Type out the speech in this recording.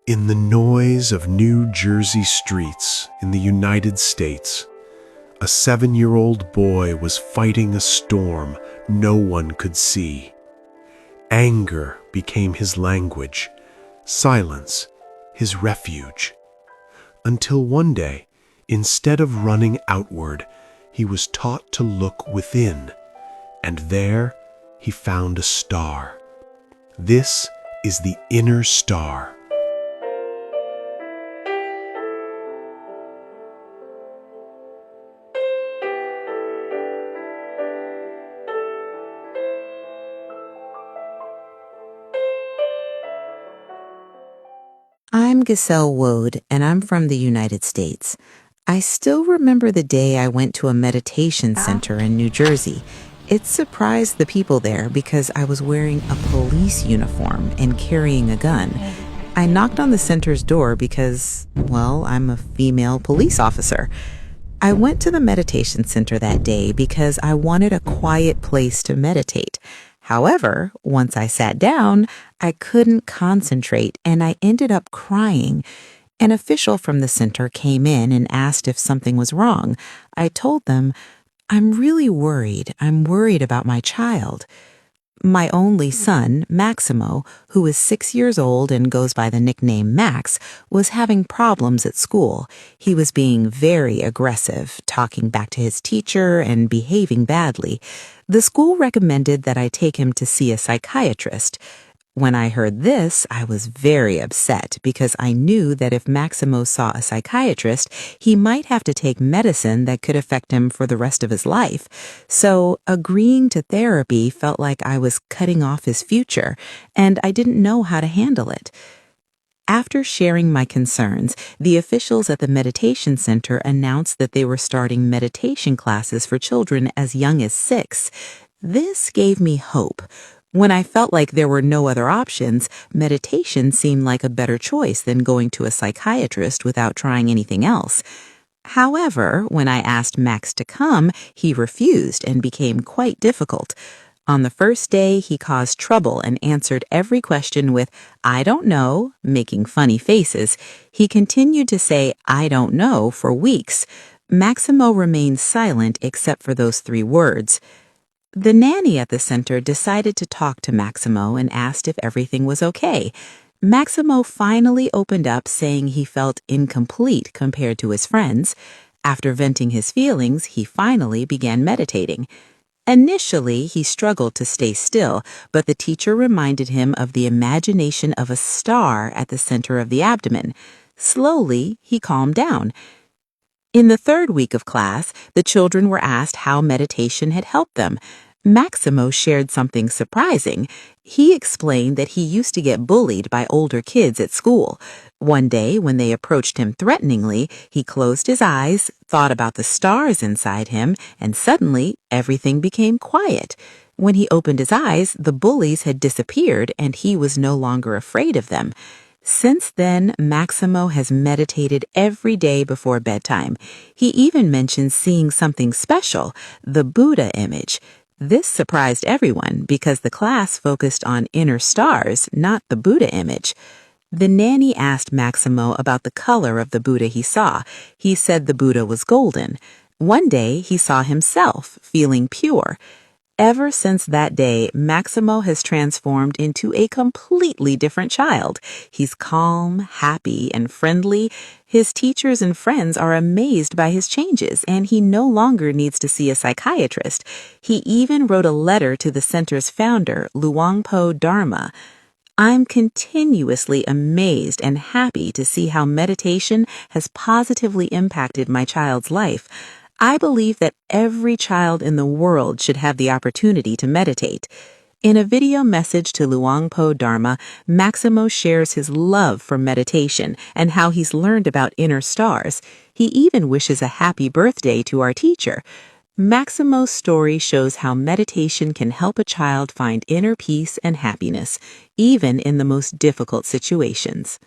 In the noise of New Jersey streets in the United States, a 7-year-old boy was fighting a storm no one could see. Anger became his language, silence his refuge. Until one day, instead of running outward, he was taught to look within, and there he found a star. This is the inner star. I'm Giselle Woad, and I'm from the United States. I still remember the day I went to a meditation center in New Jersey. It surprised the people there because I was wearing a police uniform and carrying a gun. I knocked on the center's door because, well, I'm a female police officer. I went to the meditation center that day because I wanted a quiet place to meditate. However, once I sat down, I couldn't concentrate and I ended up crying. An official from the center came in and asked if something was wrong. I told them, I'm really worried. I'm worried about my child. My only son, Maximo, who is 6 years old and goes by the nickname Max, was having problems at school. He was being very aggressive, talking back to his teacher and behaving badly. The school recommended that I take him to see a psychiatrist. When I heard this, I was very upset because I knew that if Maximo saw a psychiatrist, he might have to take medicine that could affect him for the rest of his life. So agreeing to therapy felt like I was cutting off his future, and I didn't know how to handle it. After sharing my concerns, the officials at the meditation center announced that they were starting meditation classes for children as young as 6. This gave me hope. When I felt like there were no other options, meditation seemed like a better choice than going to a psychiatrist without trying anything else. However, when I asked Max to come, he refused and became quite difficult. On the first day, he caused trouble and answered every question with, I don't know, making funny faces. He continued to say, I don't know, for weeks. Maximo remained silent except for those 3 words. The nanny at the center decided to talk to Maximo and asked if everything was okay. Maximo finally opened up, saying he felt incomplete compared to his friends. After venting his feelings, he finally began meditating. Initially, he struggled to stay still, but the teacher reminded him of the imagination of a star at the center of the abdomen. Slowly, he calmed down. In the 3rd week of class, the children were asked how meditation had helped them. Maximo shared something surprising. He explained that he used to get bullied by older kids at school. One day, when they approached him threateningly, he closed his eyes, thought about the stars inside him, and suddenly everything became quiet. When he opened his eyes, the bullies had disappeared and he was no longer afraid of them. Since then, Maximo has meditated every day before bedtime. He even mentioned seeing something special, the Buddha image. This surprised everyone because the class focused on inner stars, not the Buddha image. The nanny asked Maximo about the color of the Buddha he saw. He said the Buddha was golden. One day, he saw himself, feeling pure. Ever since that day, Maximo has transformed into a completely different child. He's calm, happy, and friendly. His teachers and friends are amazed by his changes, and he no longer needs to see a psychiatrist. He even wrote a letter to the center's founder, Luangpo Dharma. I'm continuously amazed and happy to see how meditation has positively impacted my child's life. I believe that every child in the world should have the opportunity to meditate. In a video message to Luangpo Dharma, Maximo shares his love for meditation and how he's learned about inner stars. He even wishes a happy birthday to our teacher. Maximo's story shows how meditation can help a child find inner peace and happiness, even in the most difficult situations.